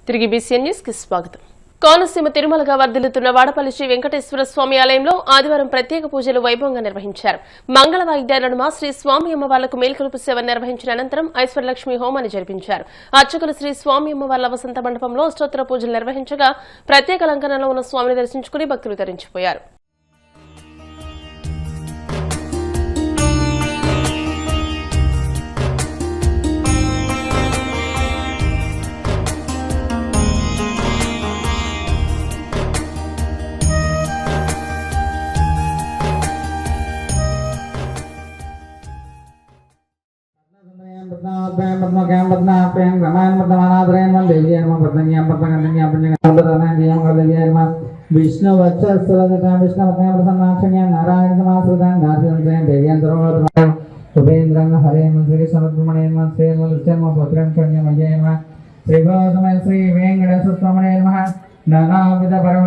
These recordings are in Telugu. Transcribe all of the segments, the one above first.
తిరిగి బీసీఎన్ న్యూస్ కి స్వాగతం. కోనసీమ తిరుమలగా వర్ధిల్లుతున్న వాడపల్లి శ్రీ వెంకటేశ్వర స్వామి ఆలయంలో ఆదివారం ప్రత్యేక పూజలు వైభవంగా నిర్వహించారు. మంగళ వాయిద్యాల నడుమ శ్రీ స్వామి అమ్మవార్లకు మేల్కొలుపు సేవ నిర్వహించిన అనంతరం ఐశ్వర్యలక్ష్మి హోమాన్ని జరిపించారు. అర్చకులు శ్రీ స్వామి అమ్మవార్ల వసంత మండపంలో అష్టోత్తర పూజలు నిర్వహించగా ప్రత్యేక అలంకరణలో ఉన్న స్వామిని దర్శించుకుని భక్తులు తరించిపోయారు. विष्णु नारायण सुरेन्द्र हरे श्री समुद्रमणे श्री गौतम श्री वेंकटेश्वर स्वामी नानाविध परम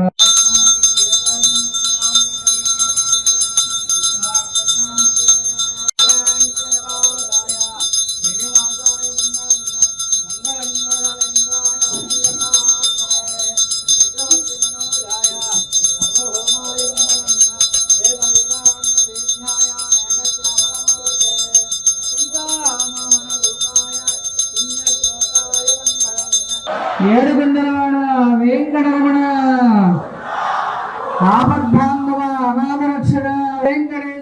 ఏడుగుందరవాడ వెంకటరమణ ఆపద్బాంధవ అనాథరక్షణ వెంకటేశ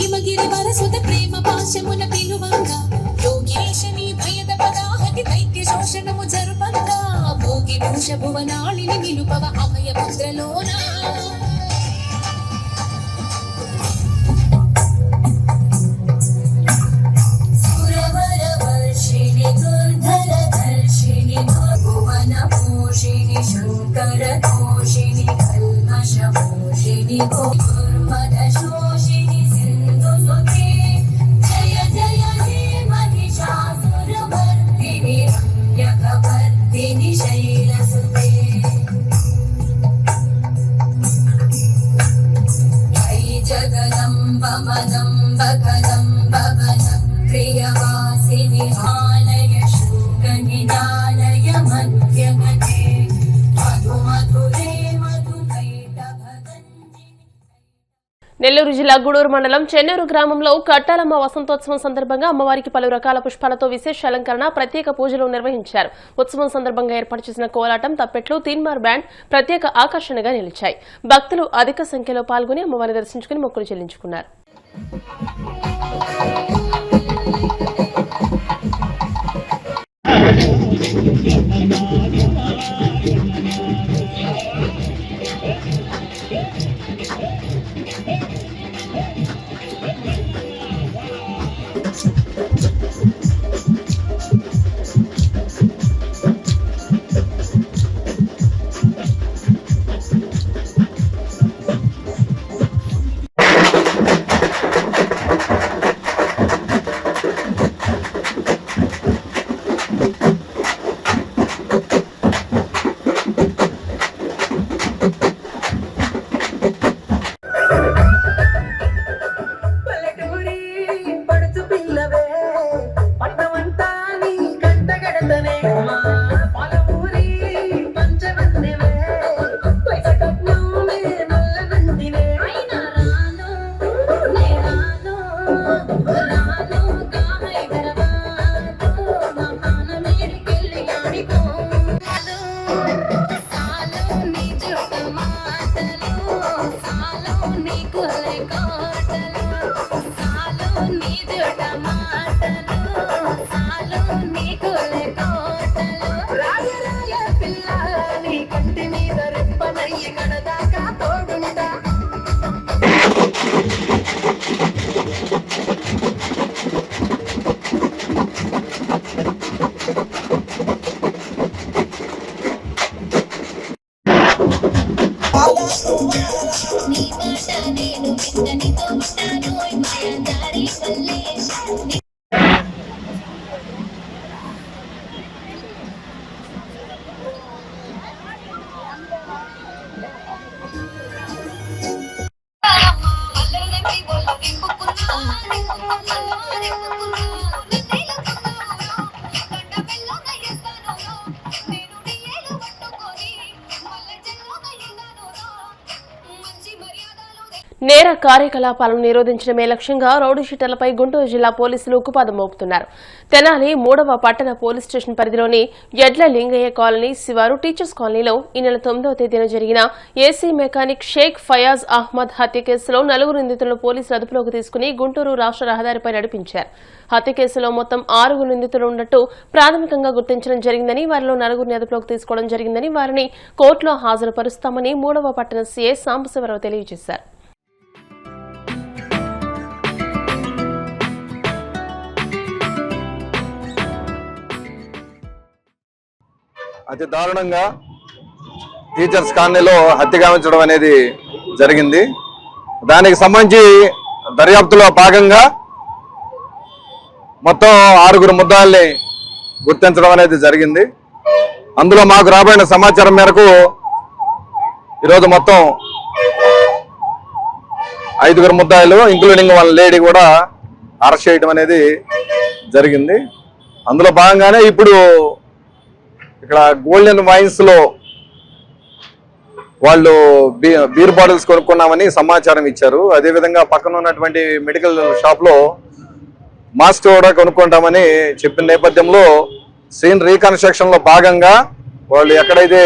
हिमगिरि वरसुत प्रेम पाशमुन पिलुवंगा योगेशनी भयद पदाहति दैत्य शोषणमु जरुपंगा भोगी भूष भुवनालिनि निलुपव अभय पुत्रलोना सुरवर वर्षिणि दुर्धर दर्शिनि भुवन पोषिणि शंकर तोषिणि कल्मष मोषिणि गोर्मद शोषिणि जय जय हे महिषासुरमर्दिनि रम्यकपर्दिनि शैलसुते जय जगदम्ब मदम्ब कदम्ब वनं प्रियवासिनि आलय शोकनिदालय मध्यगते मधु मधुरे నెల్లూరు జిల్లా గూడూరు మండలం చెన్నూరు గ్రామంలో కట్టాలమ్మ వసంతోత్సవం సందర్భంగా అమ్మవారికి పలు రకాల పుష్పాలతో విశేష అలంకరణ ప్రత్యేక పూజలు నిర్వహించారు. ఉత్సవం సందర్భంగా ఏర్పాటు చేసిన కోలాటం, తప్పెట్లు, తీన్మార్ బ్యాండ్ ప్రత్యేక ఆకర్షణగా నిలిచాయి. భక్తులు అధిక సంఖ్యలో పాల్గొని అమ్మవారిని దర్శించుకుని మొక్కులు చెల్లించుకున్నారు. నీ మాట నేను విన్ననితో ఉంటాను మాయదారి మల్లేశ నేర కార్యకలాపాలను నిరోధించడమే లక్ష్యంగా రౌడీ షీటర్లపై గుంటూరు జిల్లా పోలీసులు ఉక్కుపాదం మోపుతున్నారు. తెనాలి 3వ పట్టణ పోలీస్ స్టేషన్ పరిధిలోని ఎడ్ల లింగయ్య కాలనీ శివారు టీచర్స్ కాలనీలో ఈ నెల 9వ తేదీన జరిగిన ఏసీ మెకానిక్ షేక్ ఫయాజ్ అహ్మద్ హత్య కేసులో 4 నిందితులను పోలీసులు అదుపులోకి తీసుకుని గుంటూరు రాష్ట్ర రహదారిపై నడిపించారు. హత్య కేసులో మొత్తం 6 నిందితులు ఉన్నట్టు ప్రాథమికంగా గుర్తించడం జరిగిందని, వారిలో 4 అదుపులోకి తీసుకోవడం జరిగిందని, వారిని కోర్టులో హాజరుపరుస్తామని 3వ పట్టణ సీఐ సాంబశివరావు తెలియజేశారు. అతి దారుణంగా టీచర్స్ కాలనీలో హత్య గావించడం అనేది జరిగింది. దానికి సంబంధించి దర్యాప్తులో భాగంగా మొత్తం 6 ముద్దాల్ని గుర్తించడం అనేది జరిగింది. అందులో మాకు రాబడిన సమాచారం మేరకు ఈరోజు మొత్తం 5 ముద్దాయిలు ఇంక్లూడింగ్ వాళ్ళ లేడీ కూడా అరెస్ట్ చేయడం అనేది జరిగింది. అందులో భాగంగానే ఇప్పుడు ఇక్కడ గోల్డెన్ వైన్స్ లో వాళ్ళు బీర్ బాటిల్స్ కొనుక్కున్నామని సమాచారం ఇచ్చారు. అదేవిధంగా పక్కన ఉన్నటువంటి మెడికల్ షాప్ లో మాస్క్ కూడా కొనుక్కుంటామని చెప్పిన నేపథ్యంలో సీన్ రీకన్స్ట్రక్షన్ లో భాగంగా వాళ్ళు ఎక్కడైతే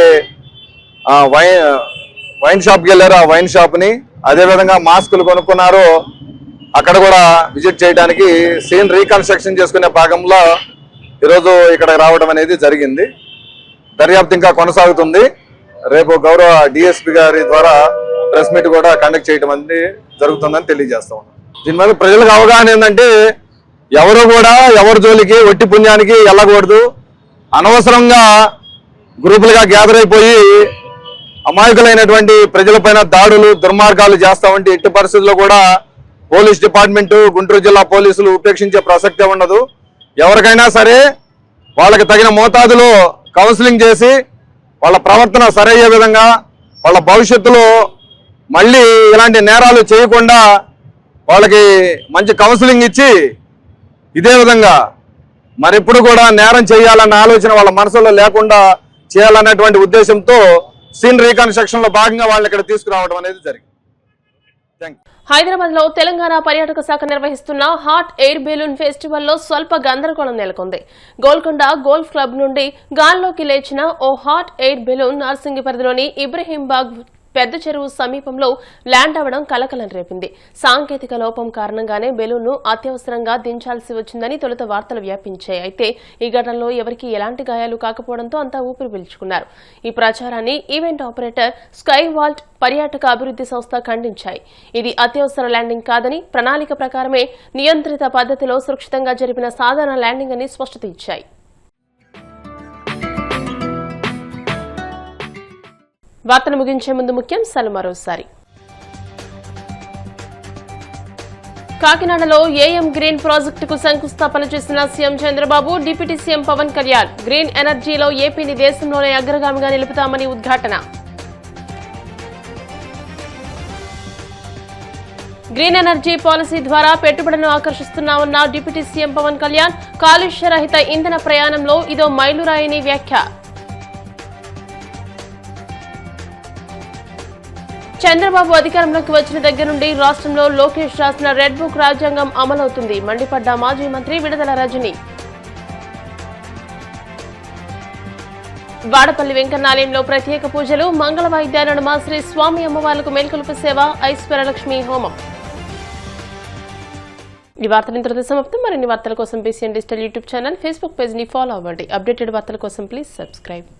వైన్ షాప్కి వెళ్ళారో ఆ వైన్ షాప్ ని, అదేవిధంగా మాస్కులు కొనుక్కున్నారో అక్కడ కూడా విజిట్ చేయడానికి సీన్ రీకన్స్ట్రక్షన్ చేసుకునే భాగంలో ఈరోజు ఇక్కడ రావడం అనేది జరిగింది. దర్యాప్తు ఇంకా కొనసాగుతుంది. రేపు గౌరవ డిఎస్పీ గారి ద్వారా ప్రెస్ మీట్ కూడా కండక్ట్ చేయడం అనేది జరుగుతుందని తెలియజేస్తా ఉన్నాం. దీని మీద ప్రజలకు అవగాహన ఏంటంటే ఎవరు కూడా ఎవరి జోలికి ఒట్టి పుణ్యానికి వెళ్ళకూడదు. అనవసరంగా గ్రూపులుగా గ్యాదర్ అయిపోయి అమాయకులైనటువంటి ప్రజలపైన దాడులు దుర్మార్గాలు చేస్తామంటే ఎట్టి పరిస్థితుల్లో కూడా పోలీస్ డిపార్ట్మెంటు గుంటూరు జిల్లా పోలీసులు ఉపేక్షించే ప్రసక్తే ఉండదు. ఎవరికైనా సరే వాళ్ళకి తగిన మోతాదులో కౌన్సిలింగ్ చేసి వాళ్ళ ప్రవర్తన సరయ్యే విధంగా వాళ్ళ భవిష్యత్తులో మళ్ళీ ఇలాంటి నేరాలు చేయకుండా వాళ్ళకి మంచి కౌన్సిలింగ్ ఇచ్చి ఇదే విధంగా మరెప్పుడు కూడా నేరం చేయాలన్న ఆలోచన వాళ్ళ మనసులో లేకుండా చేయాలన్నటువంటి ఉద్దేశంతో సీన్ రీకన్స్ట్రక్షన్ లో భాగంగా వాళ్ళని ఇక్కడ తీసుకురావడం అనేది జరిగింది. హైదరాబాద్ లో తెలంగాణ పర్యాటక శాఖ నిర్వహిస్తున్న హాట్ ఎయిర్ బెలూన్ ఫెస్టివల్ లో స్వల్ప గందరగోళం నెలకొంది. గోల్కొండ గోల్ఫ్ క్లబ్ నుండి గాల్లోకి లేచిన ఓ హాట్ ఎయిర్ బెలూన్ నార్సింగి పరిధిలోని ఇబ్రహీంబాగ్ పెద్ద చెరువు సమీపంలో ల్యాండ్ అవ్వడం కలకలం రేపింది. సాంకేతిక లోపం కారణంగానే బెలూన్ను అత్యవసరంగా దించాల్సి వచ్చిందని తొలుత వార్తలు వ్యాపించాయి. అయితే ఈ ఘటనలో ఎవరికీ ఎలాంటి గాయాలు కాకపోవడంతో అంతా ఊపిరి పీల్చుకున్నారు. ఈ ప్రచారాన్ని ఈవెంట్ ఆపరేటర్ స్కై వాల్ట్ పర్యాటక అభివృద్ధి సంస్థ ఖండించాయి. ఇది అత్యవసర ల్యాండింగ్ కాదని, ప్రణాళిక ప్రకారమే నియంత్రిత పద్ధతిలో సురక్షితంగా జరిపిన సాధారణ ల్యాండింగ్ అని స్పష్టత ఇచ్చాయి. వార్తను ముగించే ముందు ముఖ్యాంశాలు మరోసారి. కాకినాడలో ఏఎం గ్రీన్ ప్రాజెక్టుకు శంకుస్థాపన చేసిన CM Chandrababu, deputy CM Pawan Kalyan. Green ఎనర్జీలో ఏపీని దేశంలోనే అగ్రగామిగా నిలుపుతామని ఉద్ఘాటన. గ్రీన్ ఎనర్జీ పాలసీ ద్వారా పెట్టుబడులను ఆకర్షిస్తున్నామన్న డిప్యూటీ సీఎం పవన్ కళ్యాణ్. కాలుష్య రహిత ఇంధన ప్రయాణంలో ఇదో మైలురాయని వ్యాఖ్య. చంద్రబాబు అధికారంలోకి వచ్చిన దగ్గర నుండి రాష్ట్రంలో లోకేష్ రాసిన రెడ్ బుక్ రాజ్యాంగం అమలవుతుంది. మండిపడ్డ మాజీ మంత్రి విడుదల రజని. వాడపల్లి వెంకన్నాలయంలో ప్రత్యేక పూజలు, మంగళ వాయిద్యాల నడుమ శ్రీ స్వామి అమ్మవార్లకు మేల్కొలుపు సేవ, ఐశ్వర్యలక్ష్మి హోమం. ఈ వార్తలు ఇంతటితో సమాప్తం. మరిన్ని వార్తల కోసం BCN digital YouTube channel, Facebook page ని ఫాలో అవ్వండి. అప్డేటెడ్ వార్తల కోసం ప్లీజ్ సబ్స్క్రైబ్.